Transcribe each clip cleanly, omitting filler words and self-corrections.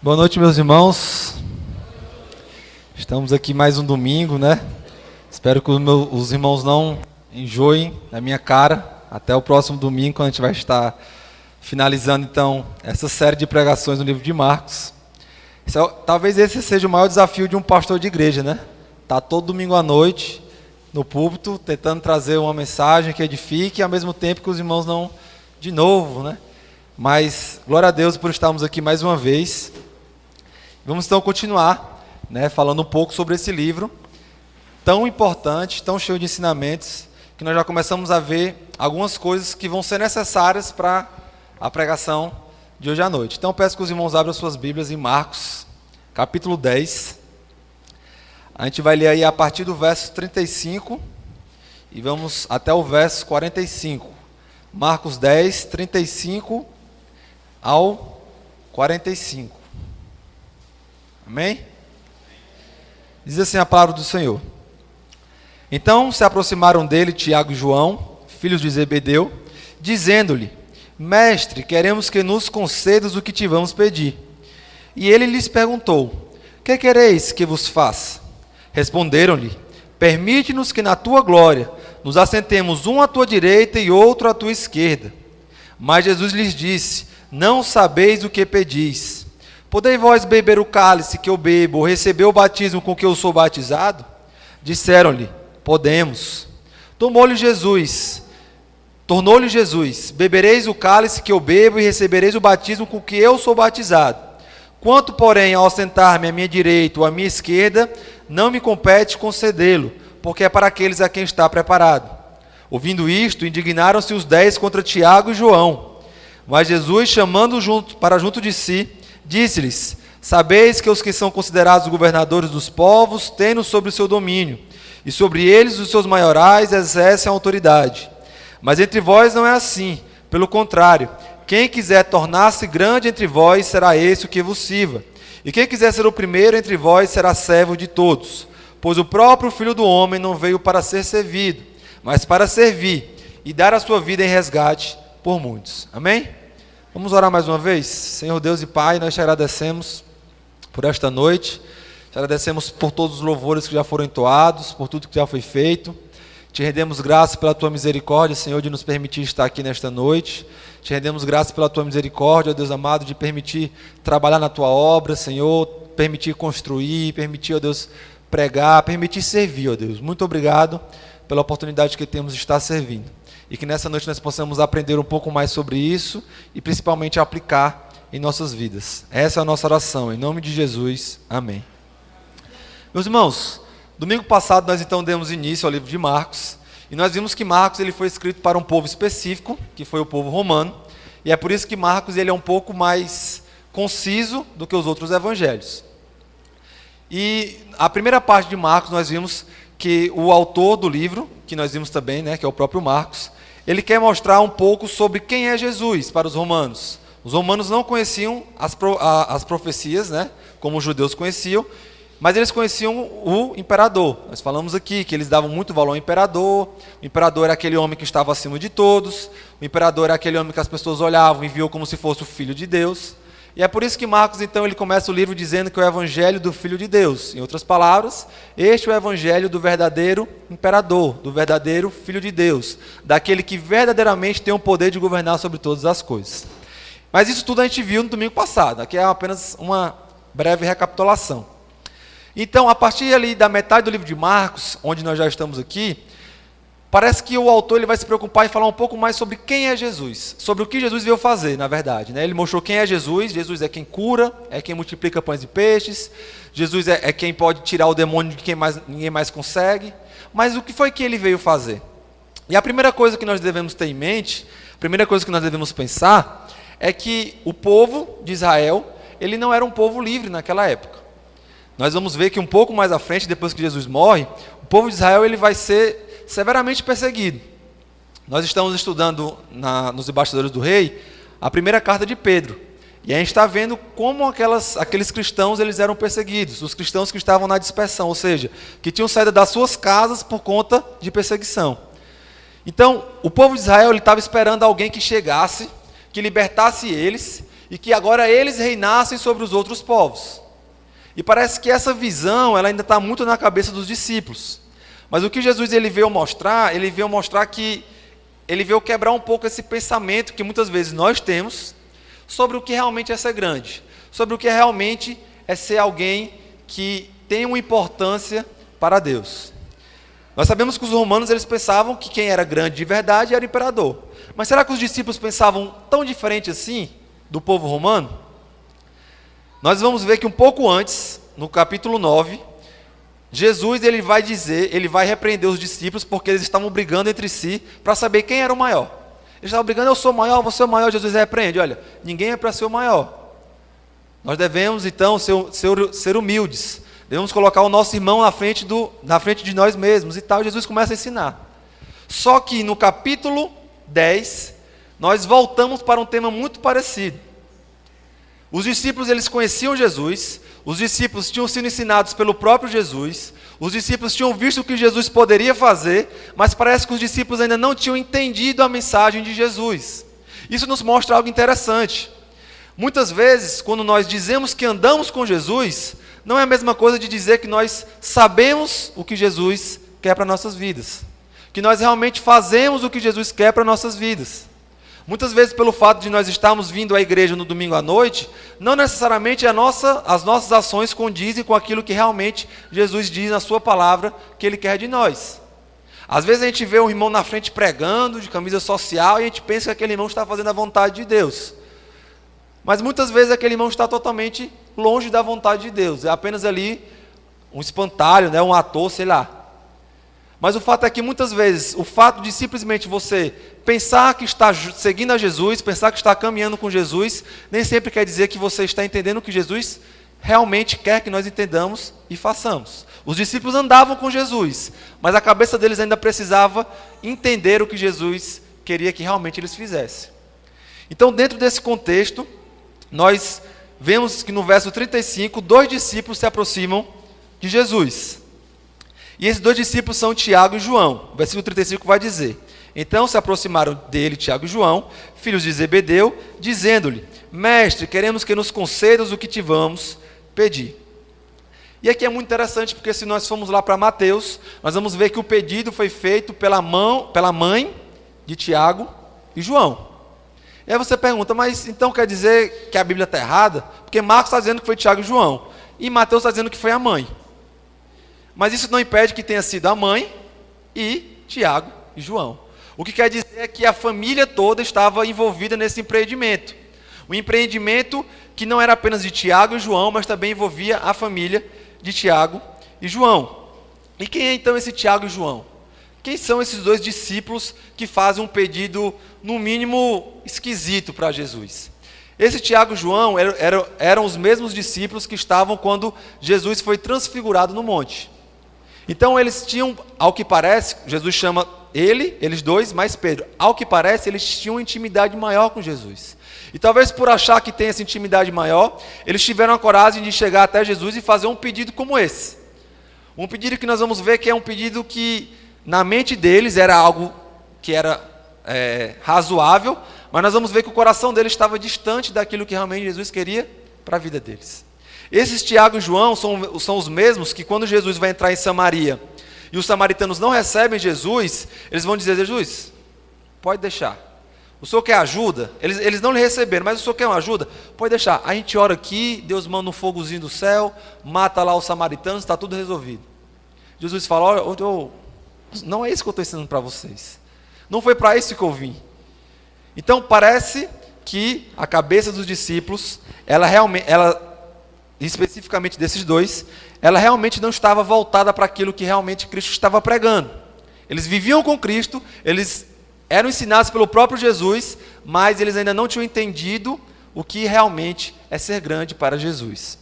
Boa noite, meus irmãos. Estamos aqui mais um domingo, né? Espero que os irmãos não enjoem da minha cara. Até o próximo domingo, quando a gente vai estar finalizando, então, essa série de pregações no livro de Marcos. Talvez esse seja o maior desafio de um pastor de igreja, né? Tá todo domingo à noite no púlpito, tentando trazer uma mensagem que edifique, e ao mesmo tempo que os irmãos não, de novo, né? Mas, glória a Deus por estarmos aqui mais uma vez. Vamos então continuar, né, falando um pouco sobre esse livro, tão importante, tão cheio de ensinamentos, que nós já começamos a ver algumas coisas que vão ser necessárias para a pregação de hoje à noite. Então, peço que os irmãos abram suas Bíblias em Marcos, capítulo 10. A gente vai ler aí a partir do verso 35 e vamos até o verso 45. Marcos 10, 35 ao 45. Amém? Diz assim a palavra do Senhor. Então se aproximaram dele Tiago e João, filhos de Zebedeu, dizendo-lhe: Mestre, queremos que nos concedas o que te vamos pedir. E ele lhes perguntou: Que quereis que vos faça? Responderam-lhe: Permite-nos que na tua glória nos assentemos um à tua direita e outro à tua esquerda. Mas Jesus lhes disse: Não sabeis o que pedis. Podeis vós beber o cálice que eu bebo, ou receber o batismo com que eu sou batizado? Disseram-lhe: Podemos. Tornou-lhe Jesus: Bebereis o cálice que eu bebo e recebereis o batismo com que eu sou batizado. Quanto, porém, ao sentar-me à minha direita ou à minha esquerda, não me compete concedê-lo, porque é para aqueles a quem está preparado. Ouvindo isto, indignaram-se os 10 contra Tiago e João. Mas Jesus, chamando-os para junto de si, disse-lhes: Sabeis que os que são considerados governadores dos povos têm-no sobre o seu domínio, e sobre eles os seus maiorais exercem a autoridade. Mas entre vós não é assim, pelo contrário, quem quiser tornar-se grande entre vós será esse o que vos sirva, e quem quiser ser o primeiro entre vós será servo de todos. Pois o próprio Filho do Homem não veio para ser servido, mas para servir e dar a sua vida em resgate por muitos. Amém? Vamos orar mais uma vez? Senhor Deus e Pai, nós te agradecemos por esta noite, te agradecemos por todos os louvores que já foram entoados, por tudo que já foi feito. Te rendemos graças pela tua misericórdia, Senhor, de nos permitir estar aqui nesta noite. Te rendemos graças pela tua misericórdia, ó Deus amado, de permitir trabalhar na tua obra, Senhor, permitir construir, permitir, ó Deus, pregar, permitir servir, ó Deus. Muito obrigado pela oportunidade que temos de estar servindo. E que nessa noite nós possamos aprender um pouco mais sobre isso e principalmente aplicar em nossas vidas. Essa é a nossa oração, em nome de Jesus. Amém. Meus irmãos, domingo passado nós então demos início ao livro de Marcos, e nós vimos que Marcos ele foi escrito para um povo específico, que foi o povo romano, e é por isso que Marcos ele é um pouco mais conciso do que os outros evangelhos. E a primeira parte de Marcos nós vimos que o autor do livro, que nós vimos também, né, que é o próprio Marcos, ele quer mostrar um pouco sobre quem é Jesus para os romanos. Os romanos não conheciam as profecias, né, como os judeus conheciam, mas eles conheciam o imperador. Nós falamos aqui que eles davam muito valor ao imperador. O imperador era aquele homem que estava acima de todos. O imperador era aquele homem que as pessoas olhavam e viam como se fosse o Filho de Deus. E é por isso que Marcos, então, ele começa o livro dizendo que é o evangelho do Filho de Deus. Em outras palavras, este é o evangelho do verdadeiro imperador, do verdadeiro Filho de Deus, daquele que verdadeiramente tem o poder de governar sobre todas as coisas. Mas isso tudo a gente viu no domingo passado. Aqui é apenas uma breve recapitulação. Então, a partir ali da metade do livro de Marcos, onde nós já estamos aqui, parece que o autor ele vai se preocupar em falar um pouco mais sobre quem é Jesus, sobre o que Jesus veio fazer, na verdade, né? Ele mostrou quem é Jesus. Jesus é quem cura, é quem multiplica pães e peixes. Jesus é quem pode tirar o demônio de quem ninguém mais consegue. Mas o que foi que ele veio fazer? E a primeira coisa que nós devemos ter em mente, a primeira coisa que nós devemos pensar, é que o povo de Israel, ele não era um povo livre naquela época. Nós vamos ver que um pouco mais à frente, depois que Jesus morre, o povo de Israel ele vai ser severamente perseguido. Nós estamos estudando nos Embaixadores do Rei a primeira carta de Pedro. E a gente está vendo como aqueles cristãos eles eram perseguidos, os cristãos que estavam na dispersão, ou seja, que tinham saído das suas casas por conta de perseguição. Então, o povo de Israel estava esperando alguém que chegasse, que libertasse eles e que agora eles reinassem sobre os outros povos. E parece que essa visão ela ainda está muito na cabeça dos discípulos. Mas o que Jesus ele veio mostrar que ele veio quebrar um pouco esse pensamento que muitas vezes nós temos sobre o que realmente é ser grande, sobre o que realmente é ser alguém que tem uma importância para Deus. Nós sabemos que os romanos eles pensavam que quem era grande de verdade era o imperador. Mas será que os discípulos pensavam tão diferente assim do povo romano? Nós vamos ver que um pouco antes, no capítulo 9, Jesus ele vai repreender os discípulos porque eles estavam brigando entre si para saber quem era o maior. Eles estavam brigando, eu sou o maior, você é o maior. Jesus repreende, olha, ninguém é para ser o maior. Nós devemos então ser humildes. Devemos colocar o nosso irmão na frente de nós mesmos e tal. Jesus começa a ensinar. Só que no capítulo 10, nós voltamos para um tema muito parecido. Os discípulos eles conheciam Jesus, os discípulos tinham sido ensinados pelo próprio Jesus, os discípulos tinham visto o que Jesus poderia fazer, mas parece que os discípulos ainda não tinham entendido a mensagem de Jesus. Isso nos mostra algo interessante. Muitas vezes, quando nós dizemos que andamos com Jesus, não é a mesma coisa de dizer que nós sabemos o que Jesus quer para nossas vidas, que nós realmente fazemos o que Jesus quer para nossas vidas. Muitas vezes, pelo fato de nós estarmos vindo à igreja no domingo à noite, não necessariamente as nossas ações condizem com aquilo que realmente Jesus diz na sua palavra que Ele quer de nós. Às vezes a gente vê um irmão na frente pregando, de camisa social, e a gente pensa que aquele irmão está fazendo a vontade de Deus. Mas muitas vezes aquele irmão está totalmente longe da vontade de Deus. É apenas ali um espantalho, né, um ator, sei lá. Mas o fato é que muitas vezes, o fato de simplesmente você pensar que está seguindo a Jesus, pensar que está caminhando com Jesus, nem sempre quer dizer que você está entendendo o que Jesus realmente quer que nós entendamos e façamos. Os discípulos andavam com Jesus, mas a cabeça deles ainda precisava entender o que Jesus queria que realmente eles fizessem. Então, dentro desse contexto, nós vemos que no verso 35, 2 discípulos se aproximam de Jesus. E esses 2 discípulos são Tiago e João. O versículo 35 vai dizer: então se aproximaram dele Tiago e João, filhos de Zebedeu, dizendo-lhe: mestre, queremos que nos concedas o que te vamos pedir. E aqui é muito interessante, porque se nós formos lá para Mateus, nós vamos ver que o pedido foi feito pela mãe de Tiago e João. E aí você pergunta, mas então quer dizer que a Bíblia está errada? Porque Marcos está dizendo que foi Tiago e João, e Mateus está dizendo que foi a mãe. Mas isso não impede que tenha sido a mãe e Tiago e João. O que quer dizer é que a família toda estava envolvida nesse empreendimento. Um empreendimento que não era apenas de Tiago e João, mas também envolvia a família de Tiago e João. E quem é então esse Tiago e João? Quem são esses 2 discípulos que fazem um pedido, no mínimo, esquisito para Jesus? Esse Tiago e João eram os mesmos discípulos que estavam quando Jesus foi transfigurado no monte. Então eles tinham, ao que parece, Jesus chama eles 2, mais Pedro. Ao que parece, eles tinham uma intimidade maior com Jesus. E talvez por achar que tem essa intimidade maior, eles tiveram a coragem de chegar até Jesus e fazer um pedido como esse. Um pedido que nós vamos ver que é um pedido que, na mente deles, era algo que era razoável, mas nós vamos ver que o coração deles estava distante daquilo que realmente Jesus queria para a vida deles. Esses Tiago e João são os mesmos que quando Jesus vai entrar em Samaria e os samaritanos não recebem Jesus, eles vão dizer: Jesus, pode deixar. O senhor quer ajuda? Eles não lhe receberam, mas o senhor quer uma ajuda? Pode deixar. A gente ora aqui, Deus manda um fogozinho do céu, mata lá os samaritanos, está tudo resolvido. Jesus fala: olha, não é isso que eu estou ensinando para vocês. Não foi para isso que eu vim. Então parece que a cabeça dos discípulos, ela especificamente desses 2, ela realmente não estava voltada para aquilo que realmente Cristo estava pregando. Eles viviam com Cristo, eles eram ensinados pelo próprio Jesus, mas eles ainda não tinham entendido o que realmente é ser grande para Jesus.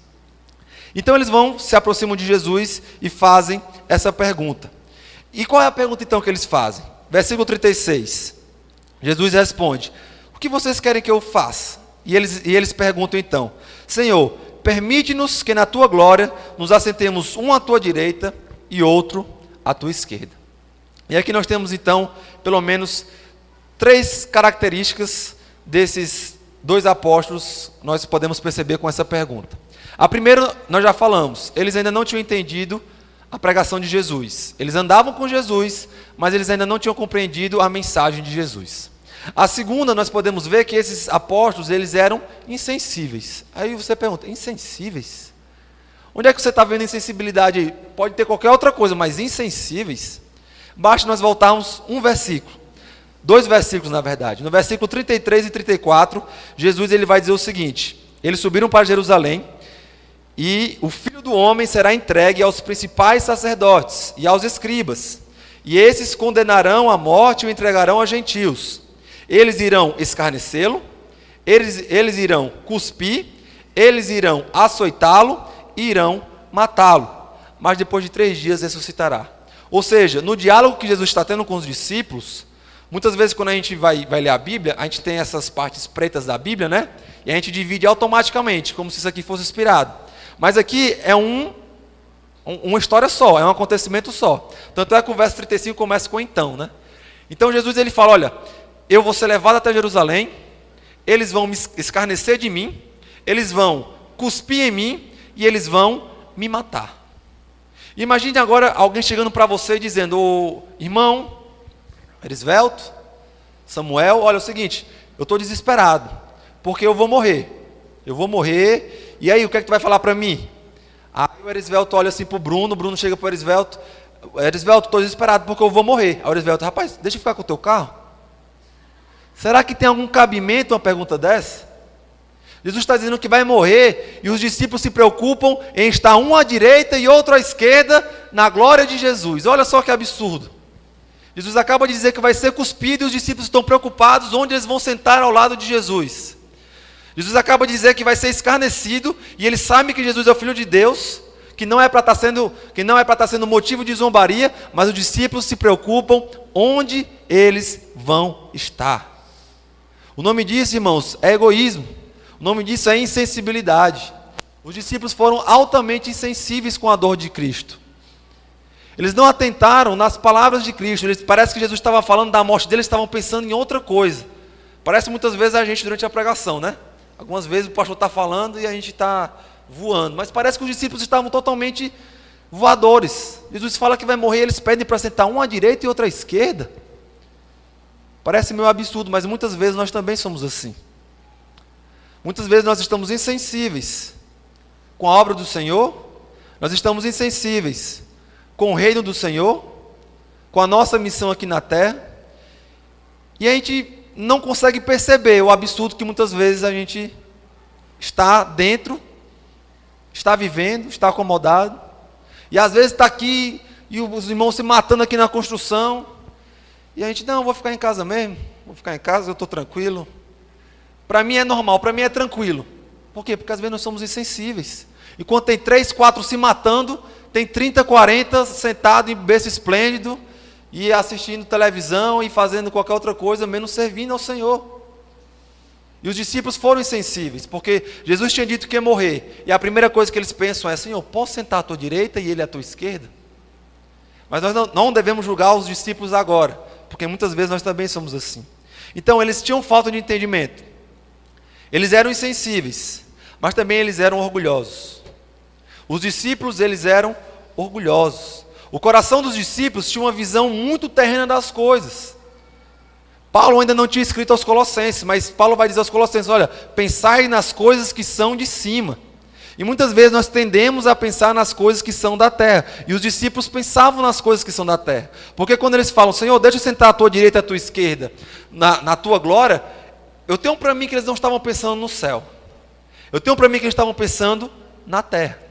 Então eles se aproximam de Jesus e fazem essa pergunta. E qual é a pergunta então que eles fazem? Versículo 36. Jesus responde: o que vocês querem que eu faça? E eles perguntam então: Senhor, permite-nos que na tua glória nos assentemos um à tua direita e outro à tua esquerda. E aqui nós temos então pelo menos 3 características desses dois apóstolos nós podemos perceber com essa pergunta. A primeira, nós já falamos, eles ainda não tinham entendido a pregação de Jesus. Eles andavam com Jesus, mas eles ainda não tinham compreendido a mensagem de Jesus. A segunda, nós podemos ver que esses apóstolos, eles eram insensíveis. Aí você pergunta, insensíveis? Onde é que você está vendo insensibilidade aí? Pode ter qualquer outra coisa, mas insensíveis? Basta nós voltarmos um versículo. Dois versículos, na verdade. No versículo 33 e 34, Jesus ele vai dizer o seguinte: eles subiram para Jerusalém, e o Filho do Homem será entregue aos principais sacerdotes e aos escribas, e esses condenarão à morte e o entregarão aos gentios. Eles irão escarnecê-lo, eles irão cuspir, eles irão açoitá-lo e irão matá-lo, mas depois de 3 dias ressuscitará. Ou seja, no diálogo que Jesus está tendo com os discípulos, muitas vezes quando a gente vai ler a Bíblia, a gente tem essas partes pretas da Bíblia, né? E a gente divide automaticamente, como se isso aqui fosse inspirado. Mas aqui é uma história só, é um acontecimento só. Tanto é que o verso 35 começa com então, né? Então Jesus ele fala, olha, eu vou ser levado até Jerusalém, eles vão me escarnecer de mim, eles vão cuspir em mim e eles vão me matar. Imagine agora alguém chegando para você e dizendo, ô irmão, Erisvelto, Samuel, olha é o seguinte, eu estou desesperado, porque eu vou morrer, e aí o que é que tu vai falar para mim? Aí o Erisvelto olha assim para o Bruno chega para o Erisvelto, estou desesperado porque eu vou morrer. Aí o Erisvelto, rapaz, deixa eu ficar com o teu carro. Será que tem algum cabimento uma pergunta dessa? Jesus está dizendo que vai morrer e os discípulos se preocupam em estar um à direita e outro à esquerda na glória de Jesus. Olha só que absurdo. Jesus acaba de dizer que vai ser cuspido e os discípulos estão preocupados onde eles vão sentar ao lado de Jesus. Jesus acaba de dizer que vai ser escarnecido e eles sabem que Jesus é o Filho de Deus, que não é para estar sendo motivo de zombaria, mas os discípulos se preocupam onde eles vão estar. O nome disso, irmãos, é egoísmo. O nome disso é insensibilidade. Os discípulos foram altamente insensíveis com a dor de Cristo. Eles não atentaram nas palavras de Cristo. Parece que Jesus estava falando da morte deles, estavam pensando em outra coisa. Parece muitas vezes a gente durante a pregação, né? Algumas vezes o pastor está falando e a gente está voando. Mas parece que os discípulos estavam totalmente voadores. Jesus fala que vai morrer e eles pedem para sentar um à direita e outro à esquerda. Parece meio absurdo, mas muitas vezes nós também somos assim. Muitas vezes nós estamos insensíveis com a obra do Senhor, nós estamos insensíveis com o reino do Senhor, com a nossa missão aqui na terra, e a gente não consegue perceber o absurdo que muitas vezes a gente está dentro, está vivendo, está acomodado, e às vezes está aqui, e os irmãos se matando aqui na construção, e a gente, não, vou ficar em casa mesmo, vou ficar em casa, eu estou tranquilo. Para mim é normal, para mim é tranquilo. Por quê? Porque às vezes nós somos insensíveis. E quando tem 3, 4 se matando, tem 30, 40 sentado em berço esplêndido, e assistindo televisão e fazendo qualquer outra coisa, menos servindo ao Senhor. E os discípulos foram insensíveis, porque Jesus tinha dito que ia morrer. E a primeira coisa que eles pensam é, Senhor, posso sentar à tua direita e ele à tua esquerda? Mas nós não devemos julgar os discípulos agora, porque muitas vezes nós também somos assim. Então eles tinham falta de entendimento. Eles eram insensíveis, mas também eles eram orgulhosos. Os discípulos, eles eram orgulhosos. O coração dos discípulos tinha uma visão muito terrena das coisas. Paulo ainda não tinha escrito aos Colossenses, mas Paulo vai dizer aos Colossenses, olha, pensai nas coisas que são de cima. E muitas vezes nós tendemos a pensar nas coisas que são da terra. E os discípulos pensavam nas coisas que são da terra. Porque quando eles falam, Senhor, deixa eu sentar à tua direita e à tua esquerda, na tua glória, eu tenho para mim que eles não estavam pensando no céu. Eu tenho para mim que eles estavam pensando na terra.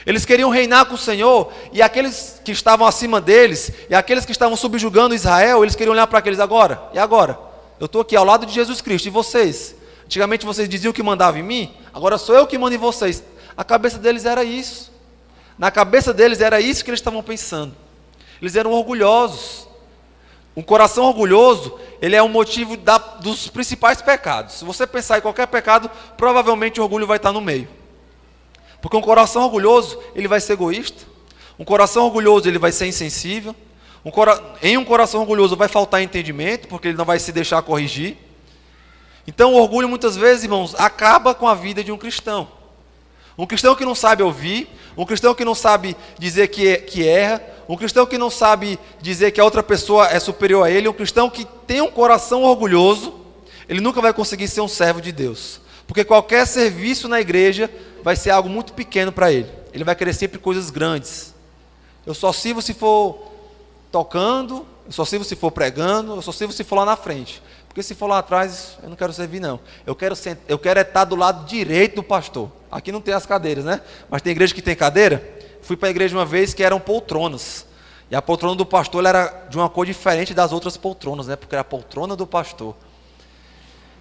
Eles queriam reinar com o Senhor, e aqueles que estavam acima deles, e aqueles que estavam subjugando Israel, eles queriam olhar para aqueles agora. E agora? Eu estou aqui ao lado de Jesus Cristo, e vocês? Antigamente vocês diziam que mandavam em mim, agora sou eu que mando em vocês. A cabeça deles era isso. Na cabeça deles era isso que eles estavam pensando. Eles eram orgulhosos. Um coração orgulhoso, ele é um motivo dos principais pecados. Se você pensar em qualquer pecado, provavelmente o orgulho vai estar no meio. Porque um coração orgulhoso, ele vai ser egoísta. Um coração orgulhoso, ele vai ser insensível. Em um coração orgulhoso vai faltar entendimento, porque ele não vai se deixar corrigir. Então o orgulho muitas vezes, irmãos, acaba com a vida de um cristão. Um cristão que não sabe ouvir, um cristão que não sabe dizer que erra, um cristão que não sabe dizer que a outra pessoa é superior a ele, um cristão que tem um coração orgulhoso, ele nunca vai conseguir ser um servo de Deus. Porque qualquer serviço na igreja vai ser algo muito pequeno para ele. Ele vai querer sempre coisas grandes. Eu só sirvo se for tocando, eu só sirvo se for pregando, eu só sirvo se for lá na frente. Porque se for lá atrás, eu não quero servir não. Eu quero estar do lado direito do pastor. Aqui não tem as cadeiras, né? Mas tem igreja que tem cadeira. Fui para a igreja uma vez que eram poltronas. E a poltrona do pastor ela era de uma cor diferente das outras poltronas, né? Porque era a poltrona do pastor.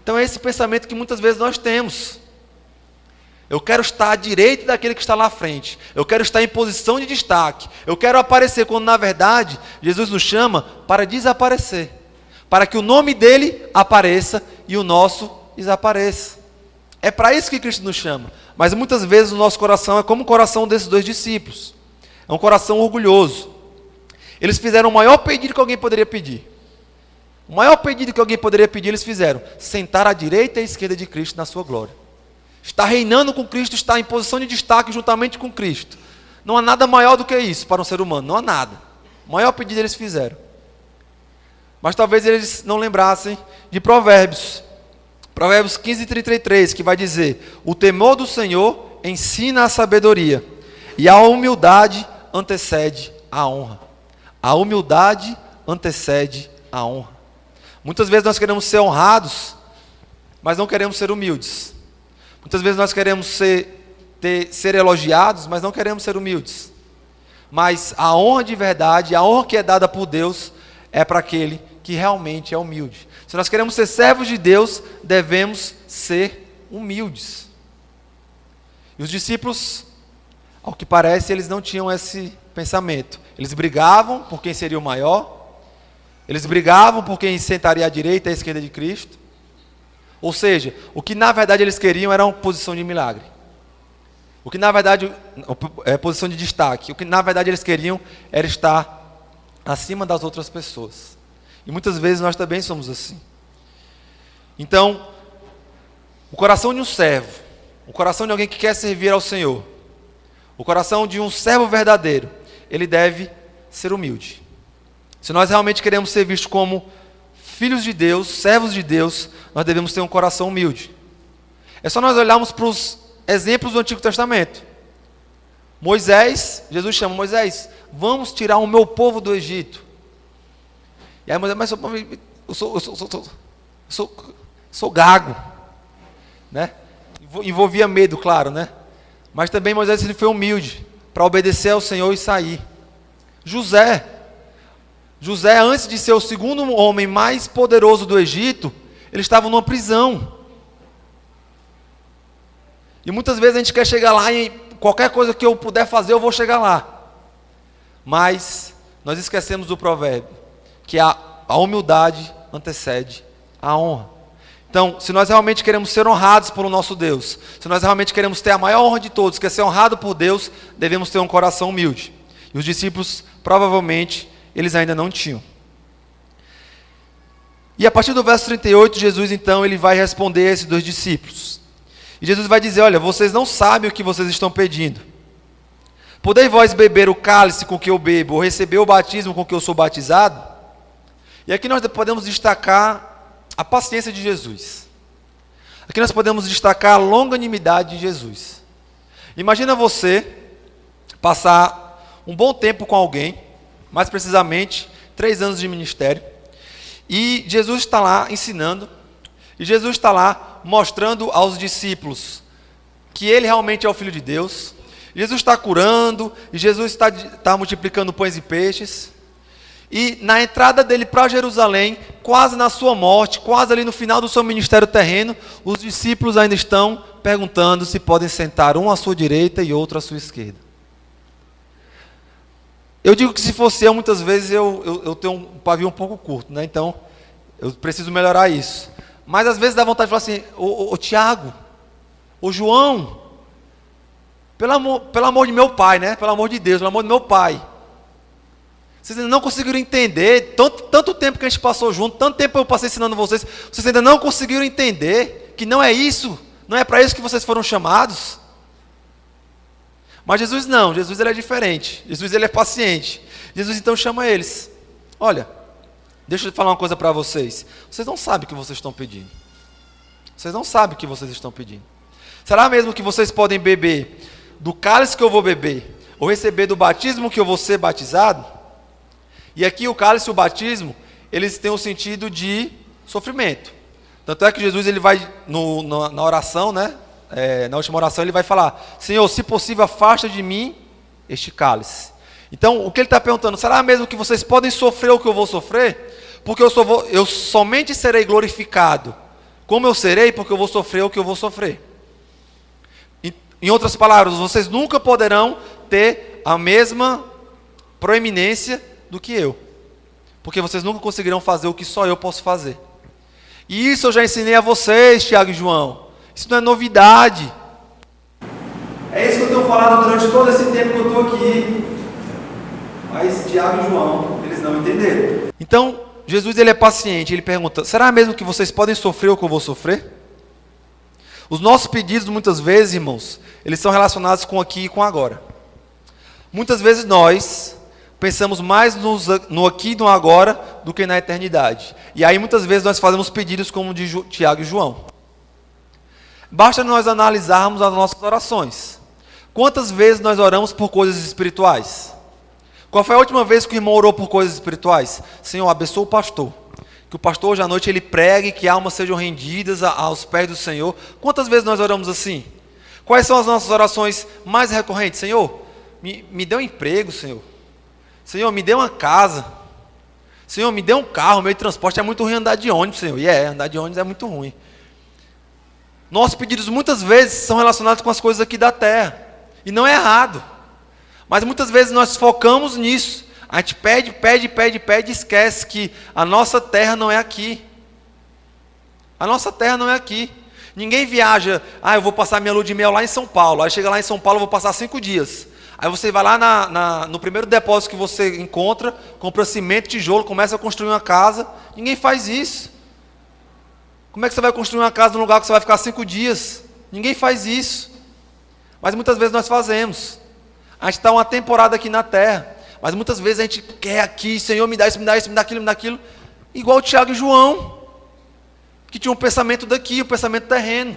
Então é esse pensamento que muitas vezes nós temos. Eu quero estar à direita daquele que está lá à frente. Eu quero estar em posição de destaque. Eu quero aparecer, quando na verdade Jesus nos chama para desaparecer. Para que o nome dele apareça e o nosso desapareça. É para isso que Cristo nos chama. Mas muitas vezes o nosso coração é como o coração desses dois discípulos. É um coração orgulhoso. Eles fizeram o maior pedido que alguém poderia pedir. O maior pedido que alguém poderia pedir, eles fizeram. Sentar à direita e à esquerda de Cristo na sua glória. Estar reinando com Cristo, estar em posição de destaque juntamente com Cristo. Não há nada maior do que isso para um ser humano. Não há nada. O maior pedido eles fizeram. Mas talvez eles não lembrassem de Provérbios. Provérbios 15:33, que vai dizer: o temor do Senhor ensina a sabedoria, e a humildade antecede a honra. A humildade antecede a honra. Muitas vezes nós queremos ser honrados, mas não queremos ser humildes. Muitas vezes nós queremos ser elogiados, mas não queremos ser humildes. Mas a honra de verdade, a honra que é dada por Deus, é para aquele que realmente é humilde. Se nós queremos ser servos de Deus, devemos ser humildes. E os discípulos, ao que parece, eles não tinham esse pensamento. Eles brigavam por quem seria o maior. Eles brigavam por quem sentaria à direita e à esquerda de Cristo. Ou seja, o que na verdade eles queriam era uma posição de milagre. O que na verdade é posição de destaque. O que na verdade eles queriam era estar acima das outras pessoas. E muitas vezes nós também somos assim. Então, o coração de um servo, o coração de alguém que quer servir ao Senhor, o coração de um servo verdadeiro, ele deve ser humilde. Se nós realmente queremos ser vistos como filhos de Deus, servos de Deus, nós devemos ter um coração humilde. É só nós olharmos para os exemplos do Antigo Testamento. Moisés, Jesus chama Moisés, vamos tirar o meu povo do Egito. E aí Moisés, mas eu sou gago, né? Envolvia medo, claro, né? Mas também Moisés ele foi humilde para obedecer ao Senhor e sair. José, antes de ser o segundo homem mais poderoso do Egito, ele estava numa prisão. E muitas vezes a gente quer chegar lá e qualquer coisa que eu puder fazer, eu vou chegar lá. Mas nós esquecemos do provérbio, que a humildade antecede a honra. Então, se nós realmente queremos ser honrados por o nosso Deus, se nós realmente queremos ter a maior honra de todos, que é ser honrado por Deus, devemos ter um coração humilde. E os discípulos, provavelmente, eles ainda não tinham. E a partir do verso 38, Jesus então ele vai responder a esses dois discípulos. E Jesus vai dizer: olha, vocês não sabem o que vocês estão pedindo. Podeis vós beber o cálice com que eu bebo, ou receber o batismo com que eu sou batizado? E aqui nós podemos destacar a paciência de Jesus. Aqui nós podemos destacar a longanimidade de Jesus. Imagina você passar um bom tempo com alguém, mais precisamente 3 anos de ministério, e Jesus está lá ensinando, e Jesus está lá mostrando aos discípulos que ele realmente é o Filho de Deus. Jesus está curando, e Jesus está multiplicando pães e peixes. E na entrada dele para Jerusalém, quase na sua morte, quase ali no final do seu ministério terreno, os discípulos ainda estão perguntando se podem sentar um à sua direita e outro à sua esquerda. Eu digo que se fosse eu, muitas vezes eu tenho um pavio um pouco curto, né? Então eu preciso melhorar isso. Mas às vezes dá vontade de falar assim: ô Tiago, ô João, pelo amor de meu pai, né? Pelo amor de Deus, pelo amor do meu pai. Vocês ainda não conseguiram entender, tanto tempo que a gente passou junto, tanto tempo eu passei ensinando vocês ainda não conseguiram entender que não é isso, não é para isso que vocês foram chamados. Mas Jesus não, Jesus ele é diferente, Jesus ele é paciente. Jesus então chama eles, olha, deixa eu falar uma coisa para vocês não sabem o que vocês estão pedindo. Vocês não sabem o que vocês estão pedindo. Será mesmo que vocês podem beber do cálice que eu vou beber, ou receber do batismo que eu vou ser batizado? E aqui o cálice e o batismo, eles têm o sentido de sofrimento. Tanto é que Jesus ele vai, na oração, né? Na última oração ele vai falar, Senhor, se possível afasta de mim este cálice. Então o que ele está perguntando, será mesmo que vocês podem sofrer o que eu vou sofrer? Porque eu somente serei glorificado, como eu serei, porque eu vou sofrer o que eu vou sofrer. Em outras palavras, vocês nunca poderão ter a mesma proeminência do que eu, porque vocês nunca conseguirão fazer o que só eu posso fazer. E isso eu já ensinei a vocês, Tiago e João. Isso não é novidade. É isso que eu tenho falado durante todo esse tempo que eu estou aqui. Mas Tiago e João, eles não entenderam. Então, Jesus ele é paciente, ele pergunta, será mesmo que vocês podem sofrer o que eu vou sofrer? Os nossos pedidos, muitas vezes, irmãos, eles são relacionados com aqui e com agora. Muitas vezes nós pensamos mais no aqui e no agora do que na eternidade. E aí muitas vezes nós fazemos pedidos como de Tiago e João. Basta nós analisarmos as nossas orações. Quantas vezes nós oramos por coisas espirituais? Qual foi a última vez que o irmão orou por coisas espirituais? Senhor, abençoa o pastor. Que o pastor hoje à noite ele pregue, que almas sejam rendidas aos pés do Senhor. Quantas vezes nós oramos assim? Quais são as nossas orações mais recorrentes? Senhor, me dê um emprego, Senhor. Senhor, me dê uma casa. Senhor, me dê um carro, meio de transporte. É muito ruim andar de ônibus, Senhor. Andar de ônibus é muito ruim. Nossos pedidos muitas vezes são relacionados com as coisas aqui da terra. E não é errado. Mas muitas vezes nós focamos nisso. A gente pede e esquece que a nossa terra não é aqui. A nossa terra não é aqui. Ninguém viaja, eu vou passar minha lua de mel lá em São Paulo. Aí chega lá em São Paulo, eu vou passar 5 dias. Aí você vai lá no primeiro depósito que você encontra, compra cimento, tijolo, começa a construir uma casa. Ninguém faz isso. Como é que você vai construir uma casa num lugar que você vai ficar 5 dias? Ninguém faz isso. Mas muitas vezes nós fazemos. A gente está uma temporada aqui na terra. Mas muitas vezes a gente quer aqui, Senhor, me dá isso, me dá isso, me dá aquilo, me dá aquilo. Igual o Tiago e João, que tinham um pensamento daqui, um pensamento terreno.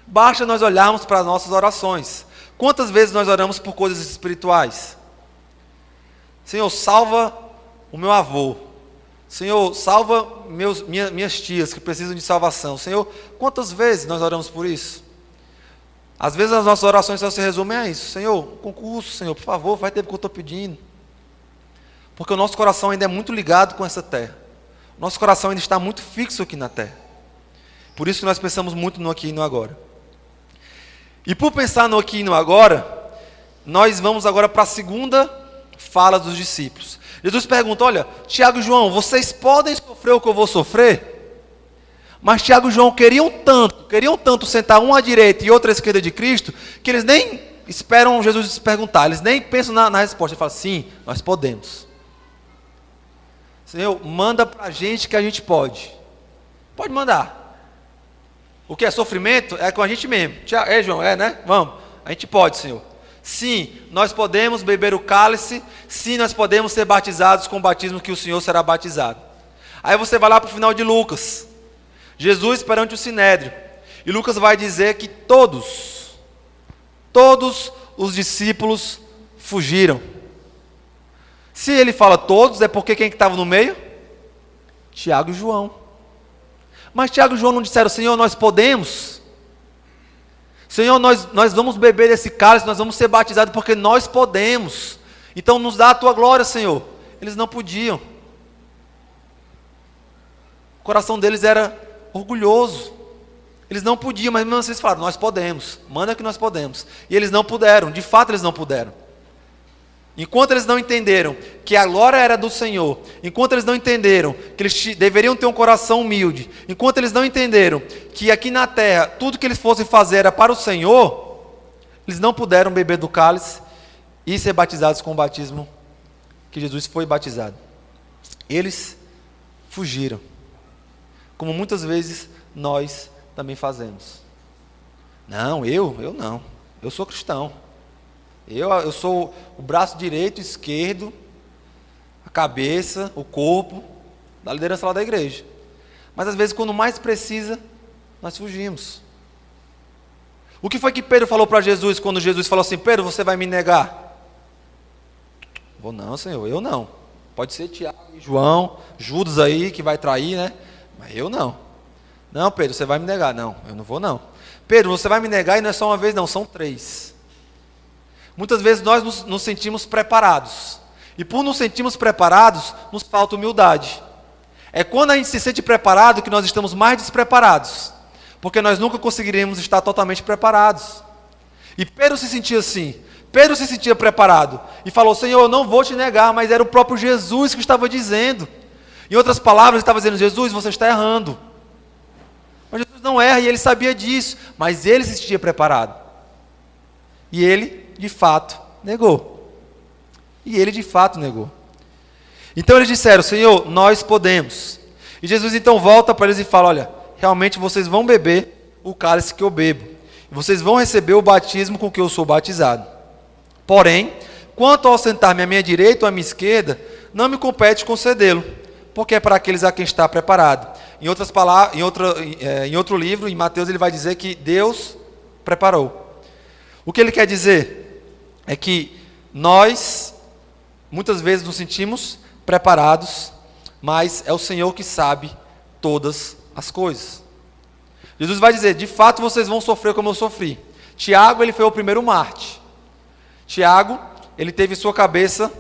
Basta nós olharmos para as nossas orações. Quantas vezes nós oramos por coisas espirituais? Senhor, salva o meu avô. Senhor, salva minhas tias que precisam de salvação. Senhor, quantas vezes nós oramos por isso? Às vezes as nossas orações só se resumem a isso. Senhor, concurso, Senhor, por favor, faz tempo que eu estou pedindo. Porque o nosso coração ainda é muito ligado com essa terra. O nosso coração ainda está muito fixo aqui na terra. Por isso que nós pensamos muito no aqui e no agora. E por pensar no aqui e no agora, nós vamos agora para a segunda fala dos discípulos. Jesus pergunta, olha, Tiago e João, vocês podem sofrer o que eu vou sofrer? Mas Tiago e João queriam tanto sentar um à direita e outro à esquerda de Cristo, que eles nem esperam Jesus perguntar, eles nem pensam na resposta. Eles falam, sim, nós podemos. Senhor, manda para a gente que a gente pode. Pode mandar. O que é sofrimento? É com a gente mesmo. João, né? Vamos. A gente pode, Senhor. Sim, nós podemos beber o cálice. Sim, nós podemos ser batizados com o batismo que o Senhor será batizado. Aí você vai lá para o final de Lucas. Jesus perante o Sinédrio. E Lucas vai dizer que todos os discípulos fugiram. Se ele fala todos, é porque quem que estava no meio? Tiago e João. Mas Tiago e João não disseram, Senhor, nós podemos? Senhor, nós vamos beber desse cálice, nós vamos ser batizados porque nós podemos. Então nos dá a tua glória, Senhor. Eles não podiam. O coração deles era orgulhoso. Eles não podiam, mas mesmo assim eles falaram, nós podemos, manda que nós podemos. E eles não puderam, de fato eles não puderam. Enquanto eles não entenderam que a glória era do Senhor, enquanto eles não entenderam que eles deveriam ter um coração humilde, enquanto eles não entenderam que aqui na terra, tudo que eles fossem fazer era para o Senhor, eles não puderam beber do cálice e ser batizados com o batismo que que Jesus foi batizado. Eles fugiram, como muitas vezes nós também fazemos. Não, eu não. Eu sou cristão. Eu sou o braço direito, esquerdo, a cabeça, o corpo da liderança lá da igreja. Mas às vezes, quando mais precisa, nós fugimos. O que foi que Pedro falou para Jesus quando Jesus falou assim: Pedro, você vai me negar? Vou não, Senhor, eu não. Pode ser Tiago e João, Judas aí que vai trair, né? Mas eu não. Não, Pedro, você vai me negar. Não, eu não vou não. Pedro, você vai me negar e não é só uma vez não, são 3. Muitas vezes nós nos sentimos preparados. E por nos sentirmos preparados, nos falta humildade. É quando a gente se sente preparado que nós estamos mais despreparados. Porque nós nunca conseguiremos estar totalmente preparados. E Pedro se sentia assim. Pedro se sentia preparado. E falou: Senhor, eu não vou te negar. Mas era o próprio Jesus que estava dizendo. Em outras palavras, ele estava dizendo: Jesus, você está errando. Mas Jesus não erra e ele sabia disso. Mas ele se sentia preparado. E ele, de fato, negou. Então eles disseram: Senhor, nós podemos. E Jesus então volta para eles e fala: olha, realmente vocês vão beber o cálice que eu bebo. E vocês vão receber o batismo com que eu sou batizado. Porém, quanto ao sentar-me à minha direita ou à minha esquerda, não me compete concedê-lo, porque é para aqueles a quem está preparado. Em outras palavras, em outro livro, em Mateus, ele vai dizer que Deus preparou. O que ele quer dizer é que nós, muitas vezes, nos sentimos preparados, mas é o Senhor que sabe todas as coisas. Jesus vai dizer: de fato vocês vão sofrer como eu sofri. Tiago, ele foi o primeiro mártir. Tiago, ele teve sua cabeça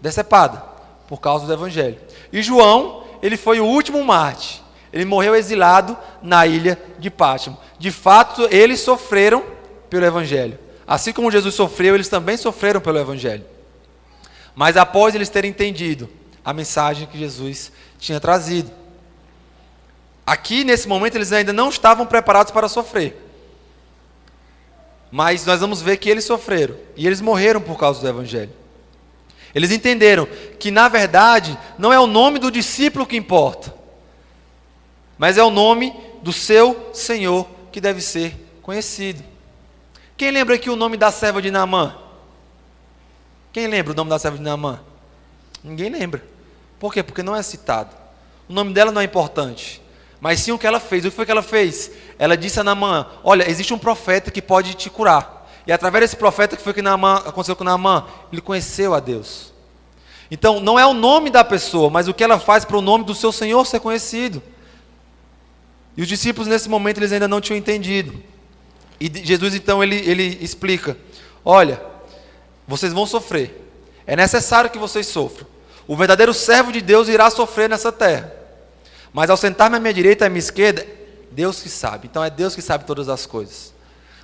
decepada por causa do evangelho. E João, ele foi o último mártir. Ele morreu exilado na ilha de Pátimo. De fato, eles sofreram pelo evangelho. Assim como Jesus sofreu, eles também sofreram pelo evangelho. Mas após eles terem entendido a mensagem que Jesus tinha trazido. Aqui, nesse momento, eles ainda não estavam preparados para sofrer. Mas nós vamos ver que eles sofreram. E eles morreram por causa do evangelho. Eles entenderam que, na verdade, não é o nome do discípulo que importa, mas é o nome do seu Senhor que deve ser conhecido. Quem lembra aqui o nome da serva de Naamã? Quem lembra o nome da serva de Naamã? Ninguém lembra. Por quê? Porque não é citado. O nome dela não é importante, mas sim o que ela fez. O que foi que ela fez? Ela disse a Naamã: olha, existe um profeta que pode te curar. E através desse profeta, que foi que aconteceu com Naamã, ele conheceu a Deus. Então, não é o nome da pessoa, mas o que ela faz para o nome do seu Senhor ser conhecido. E os discípulos, nesse momento, eles ainda não tinham entendido. E Jesus, então, ele explica: olha, vocês vão sofrer. É necessário que vocês sofram. O verdadeiro servo de Deus irá sofrer nessa terra. Mas ao sentar-me à minha direita e à minha esquerda, Deus que sabe. Então é Deus que sabe todas as coisas.